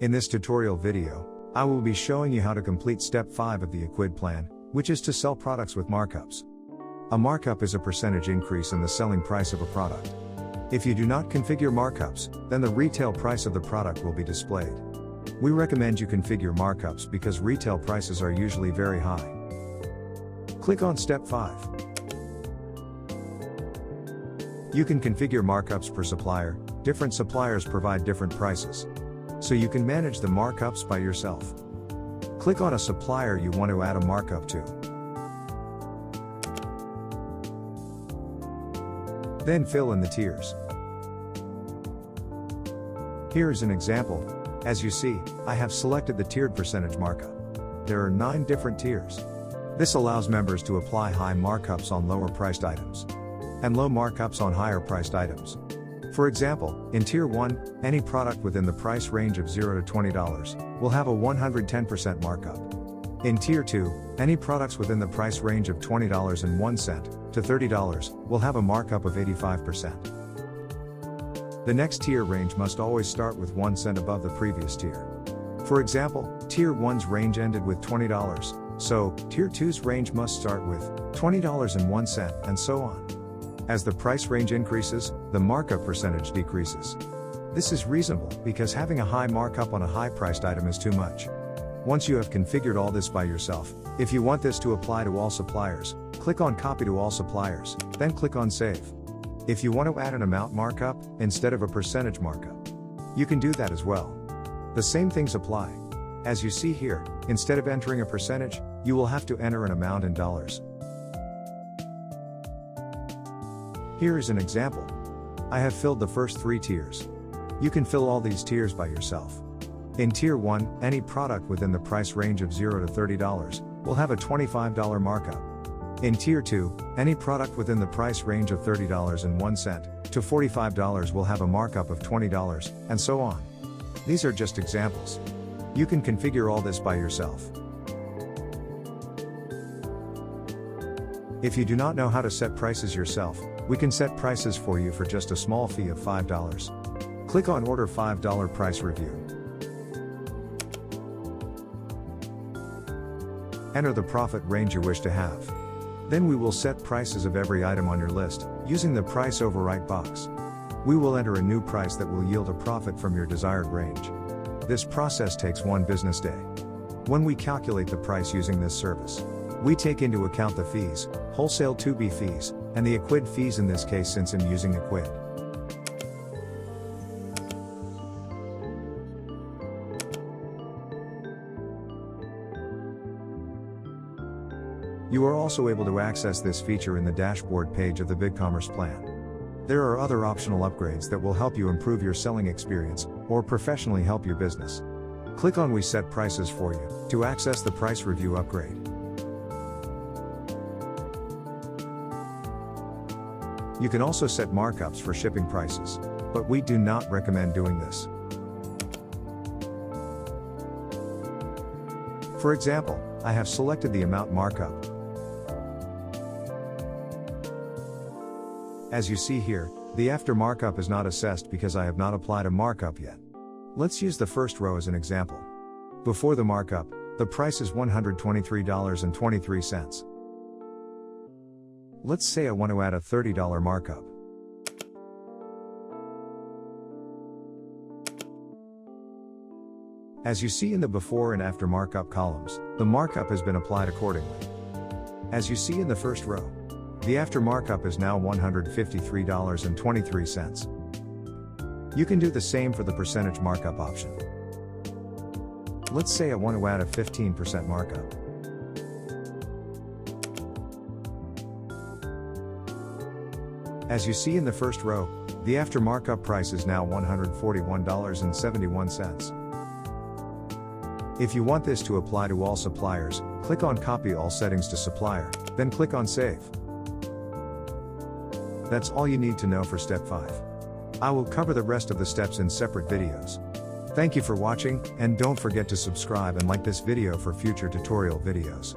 In this tutorial video, I will be showing you how to complete step 5 of the Ecwid plan, which is to sell products with markups. A markup is a percentage increase in the selling price of a product. If you do not configure markups, then the retail price of the product will be displayed. We recommend you configure markups because retail prices are usually very high. Click on step 5. You can configure markups per supplier. Different suppliers provide different prices, so you can manage the markups by yourself. Click on a supplier you want to add a markup to. Then fill in the tiers. Here is an example. As you see, I have selected the tiered percentage markup. There are 9 different tiers. This allows members to apply high markups on lower priced items, and low markups on higher priced items. For example, in Tier 1, any product within the price range of $0 to $20 will have a 110% markup. In Tier 2, any products within the price range of $20.01 to $30 will have a markup of 85%. The next tier range must always start with 1 cent above the previous tier. For example, Tier 1's range ended with $20, so Tier 2's range must start with $20.01 and so on. As the price range increases, the markup percentage decreases. This is reasonable because having a high markup on a high-priced item is too much. Once you have configured all this by yourself, if you want this to apply to all suppliers, click on Copy to all suppliers, then click on Save. If you want to add an amount markup instead of a percentage markup, you can do that as well. The same things apply. As you see here, instead of entering a percentage, you will have to enter an amount in dollars. Here is an example. I have filled the first 3 tiers. You can fill all these tiers by yourself. In Tier 1, any product within the price range of $0 to $30 will have a $25 markup. In Tier 2, any product within the price range of $30.01 to $45 will have a markup of $20, and so on. These are just examples. You can configure all this by yourself. If you do not know how to set prices yourself, we can set prices for you for just a small fee of $5. Click on Order $5 Price Review. Enter the profit range you wish to have. Then we will set prices of every item on your list, using the price overwrite box. We will enter a new price that will yield a profit from your desired range. This process takes 1 business day. When we calculate the price using this service, we take into account the fees, wholesale 2B fees, and the Ecwid fees in this case since I'm using Ecwid. You are also able to access this feature in the dashboard page of the BigCommerce plan. There are other optional upgrades that will help you improve your selling experience, or professionally help your business. Click on We Set Prices for you, to access the price review upgrade. You can also set markups for shipping prices, but we do not recommend doing this. For example, I have selected the amount markup. As you see here, the after markup is not assessed because I have not applied a markup yet. Let's use the first row as an example. Before the markup, the price is $123.23. Let's say I want to add a $30 markup. As you see in the before and after markup columns, the markup has been applied accordingly. As you see in the first row, the after markup is now $153.23. You can do the same for the percentage markup option. Let's say I want to add a 15% markup. As you see in the first row, the after markup price is now $141.71. If you want this to apply to all suppliers, click on Copy All Settings to Supplier, then click on Save. That's all you need to know for step 5. I will cover the rest of the steps in separate videos. Thank you for watching, and don't forget to subscribe and like this video for future tutorial videos.